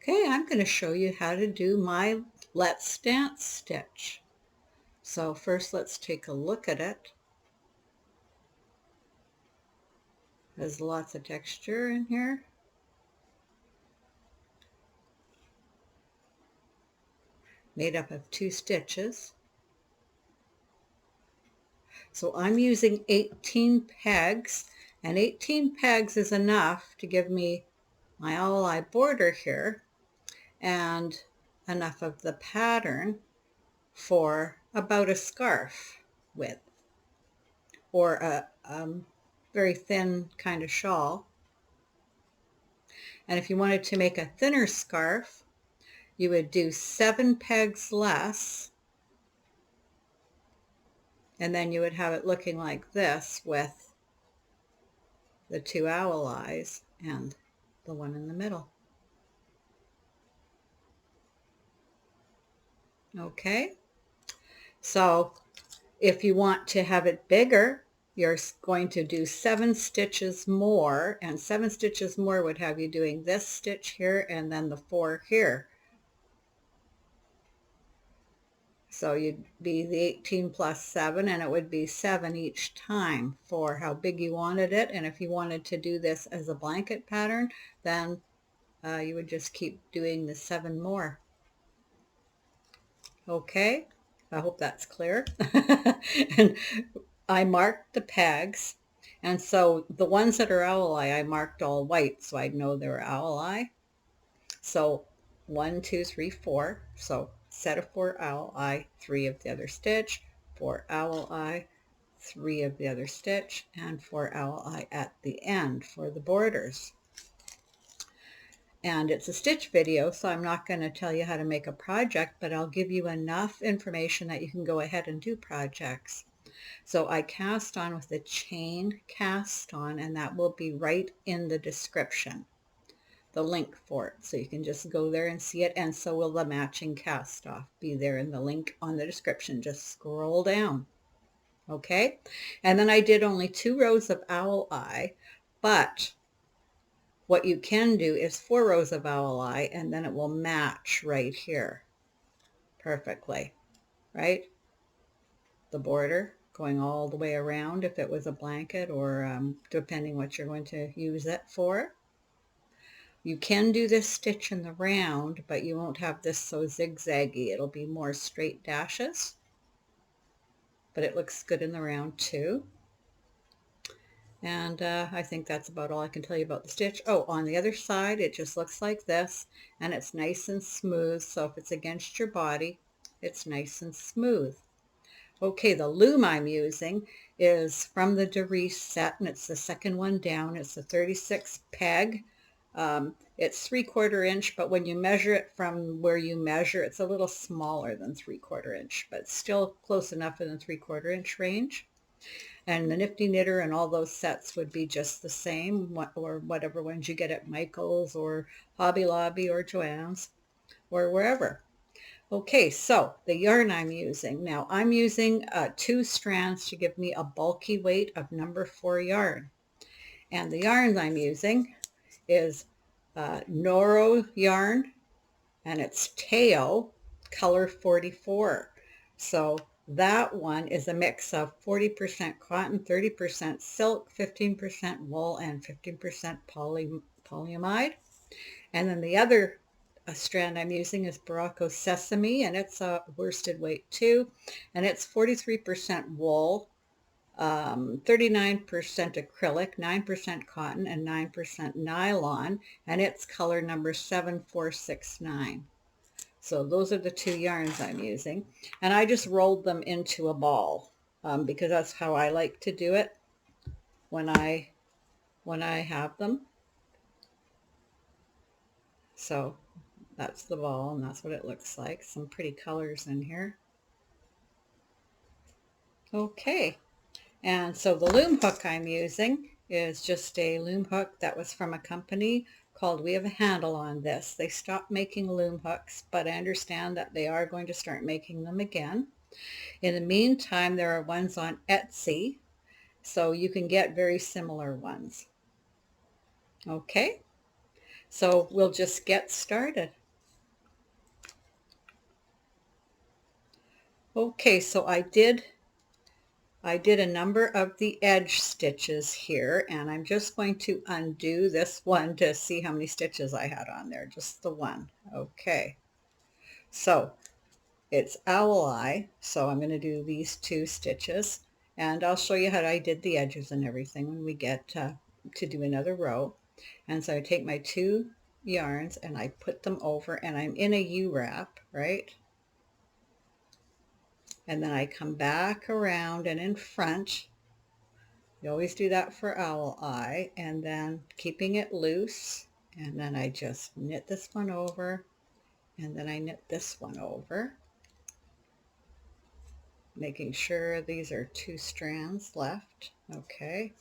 Okay, I'm going to show you how to do my Let's Dance stitch. So first let's take a look at it. There's lots of texture in here. Made up of 2 stitches. So I'm using 18 pegs, and 18 pegs is enough to give me my owl-eye border here and enough of the pattern for about a scarf width or a very thin kind of shawl. And if you wanted to make a thinner scarf, you would do 7 pegs less, and then you would have it looking like this with the 2 owl eyes and the one in the middle. Okay, so if you want to have it bigger, you're going to do 7 stitches more, and 7 stitches more would have you doing this stitch here and then the 4 here. So you'd be the 18 plus 7, and it would be 7 each time for how big you wanted it. And if you wanted to do this as a blanket pattern, then you would just keep doing the 7 more. Okay, I hope that's clear. And I marked the pegs, and so the ones that are owl eye, I marked all white so I'd know they were owl eye. So 1, 2, 3, 4. So set of 4 owl eye, 3 of the other stitch, 4 owl eye, 3 of the other stitch, and 4 owl eye at the end for the borders. And it's a stitch video, so I'm not going to tell you how to make a project, but I'll give you enough information that you can go ahead and do projects. So I cast on with a chain cast on, and that will be right in the description, the link for it, so you can just go there and see it, and so will the matching cast off be there in the link on the description. Just scroll down. Okay, and then I did only 2 rows of owl eye, but what you can do is 4 rows of owl eye, and then it will match right here perfectly, right? The border going all the way around if it was a blanket, or depending what you're going to use it for. You can do this stitch in the round, but you won't have this so zigzaggy. It'll be more straight dashes, but it looks good in the round too. And I think that's about all I can tell you about the stitch. Oh, on the other side, it just looks like this, and it's nice and smooth. So if it's against your body, it's nice and smooth. Okay, the loom I'm using is from the Doris set, and it's the second one down. It's a 36 peg. It's 3/4 inch, but when you measure it from where you measure, it's a little smaller than 3/4 inch, but still close enough in the 3/4 inch range. And the Nifty Knitter and all those sets would be just the same, or whatever ones you get at Michael's or Hobby Lobby or Joann's or wherever. Okay, so the yarn I'm using. Now I'm using 2 strands to give me a bulky weight of number 4 yarn. And the yarn I'm using is Noro yarn, and it's Teo color 44. So that one is a mix of 40% cotton, 30% silk, 15% wool, and 15% polyamide. And then the other strand I'm using is Barocco Sesame, and it's a worsted weight too, and it's 43% wool, 39% acrylic, 9% cotton, and 9% nylon, and it's color number 7469. So those are the 2 yarns I'm using, and I just rolled them into a ball because that's how I like to do it when I have them. So that's the ball, and that's what it looks like. Some pretty colors in here. Okay, and so the loom hook I'm using is just a loom hook that was from a company called We Have a Handle on This. They stopped making loom hooks, but I understand that they are going to start making them again. In the meantime, there are ones on Etsy, so you can get very similar ones. Okay, So we'll just get started. Okay, so I did a number of the edge stitches here, and I'm just going to undo this one to see how many stitches I had on there, just the one. Okay, so it's owl eye, so I'm going to do these 2 stitches, and I'll show you how I did the edges and everything when we get to do another row. And so I take my 2 yarns and I put them over, and I'm in a U-wrap, right? And then I come back around and in front. You always do that for owl eye, and then keeping it loose, and then I just knit this one over, and then I knit this one over, making sure these are 2 strands left. Okay,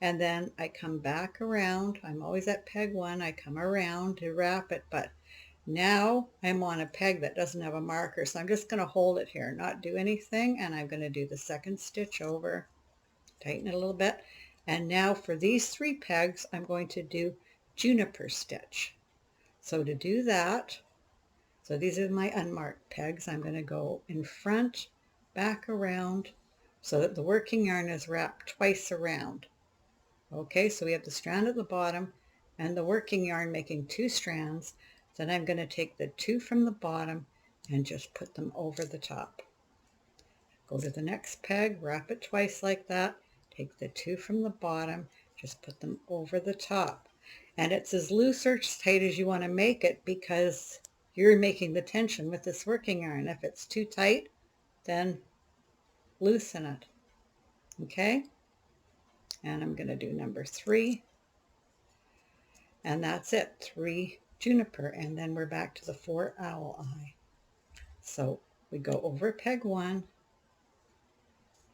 and then I come back around. I'm always at peg 1. I come around to wrap it, but now I'm on a peg that doesn't have a marker, so I'm just going to hold it here, not do anything, and I'm going to do the 2nd stitch over, tighten it a little bit. And now for these 3 pegs, I'm going to do juniper stitch. So to do that, so these are my unmarked pegs. I'm going to go in front, back around, so that the working yarn is wrapped twice around. Okay, so we have the strand at the bottom and the working yarn making 2 strands. Then I'm going to take the 2 from the bottom and just put them over the top. Go to the next peg, wrap it twice like that. Take the 2 from the bottom, just put them over the top. And it's as loose or as tight as you want to make it, because you're making the tension with this working yarn. If it's too tight, then loosen it. Okay? And I'm going to do number 3. And that's it, 3 juniper. And then we're back to the 4 owl eye. So we go over peg 1,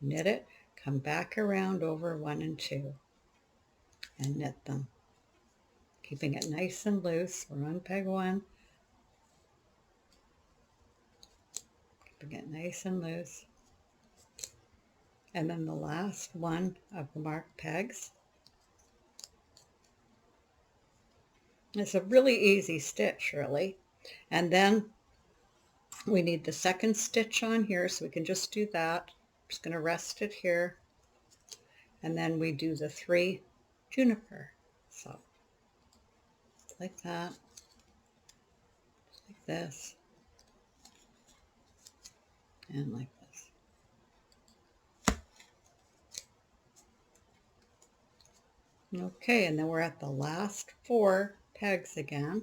knit it, come back around over 1 and 2 and knit them, keeping it nice and loose. We're on peg 1, keeping it nice and loose. And then the last one of the marked pegs. It's a really easy stitch, really. And then we need the 2nd stitch on here, so we can just do that. I'm just going to rest it here. And then we do the 3 juniper. So like that, like this, and like this. Okay, and then we're at the last 4 pegs again.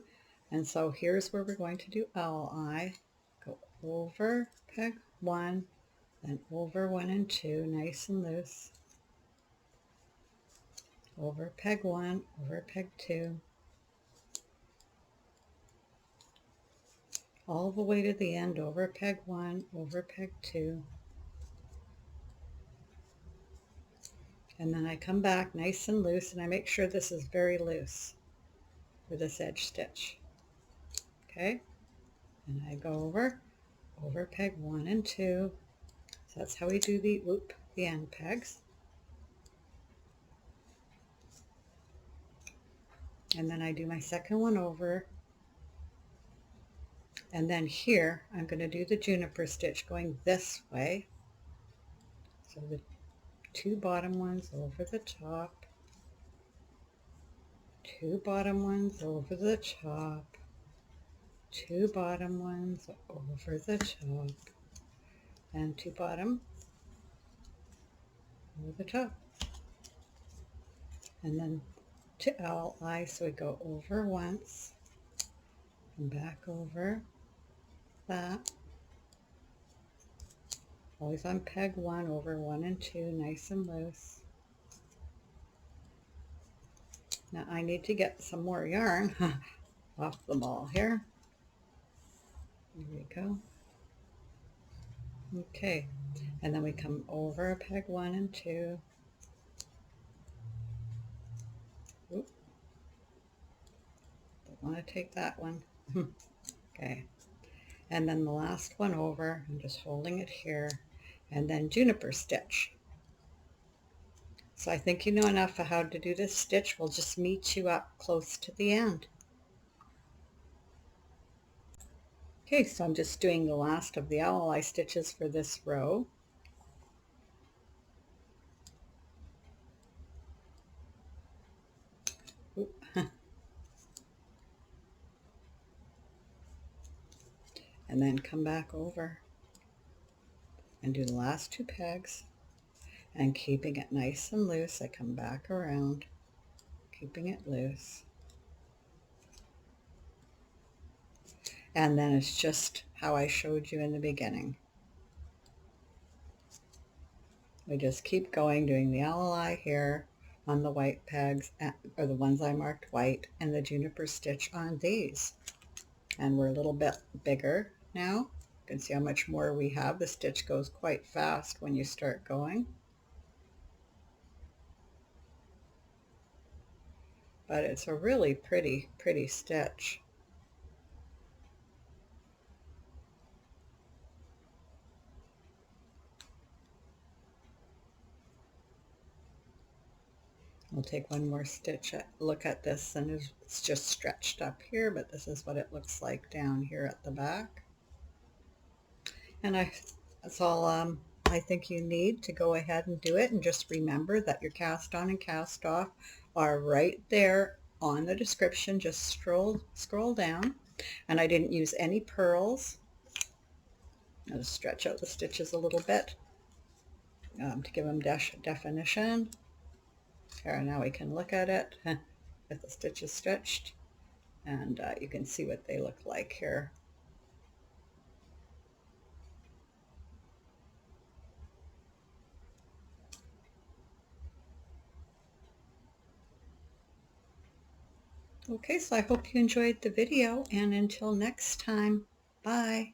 And so here's where we're going to do owl eye. Go over peg 1, then over 1 and 2, nice and loose. Over peg 1, over peg 2. All the way to the end, over peg 1, over peg 2. And then I come back nice and loose, and I make sure this is very loose for this edge stitch. Okay, and I go over peg 1 and 2. So that's how we do the end pegs. And then I do my 2nd one over. And then here, I'm going to do the juniper stitch going this way. So the 2 bottom ones over the top, 2 bottom ones over the top, 2 bottom ones over the top, and 2 bottom over the top. And then to owl eye, so we go over once and back over that. Always on peg 1, over 1 and 2, nice and loose. Now I need to get some more yarn off the ball here. Here we go. Okay, and then we come over peg 1 and 2. Oop. Don't want to take that one. Okay, and then the last one over, I'm just holding it here, and then juniper stitch. So I think you know enough of how to do this stitch. We'll just meet you up close to the end. Okay, so I'm just doing the last of the ally stitches for this row. And then come back over and do the last 2 pegs, and keeping it nice and loose, I come back around, keeping it loose. And then it's just how I showed you in the beginning. We just keep going, doing the ally here on the white pegs, or the ones I marked white, and the juniper stitch on these. And we're a little bit bigger now. You can see how much more we have. The stitch goes quite fast when you start going. But it's a really pretty stitch. We'll take one more stitch, look at this, and it's just stretched up here, but this is what it looks like down here at the back. And that's all I think you need to go ahead and do it. And just remember that your cast on and cast off are right there on the description. Just scroll down. And I didn't use any purls. I'll just stretch out the stitches a little bit to give them definition. Here, now we can look at it with the stitches stretched, and you can see what they look like here. Okay, so I hope you enjoyed the video, and until next time, bye.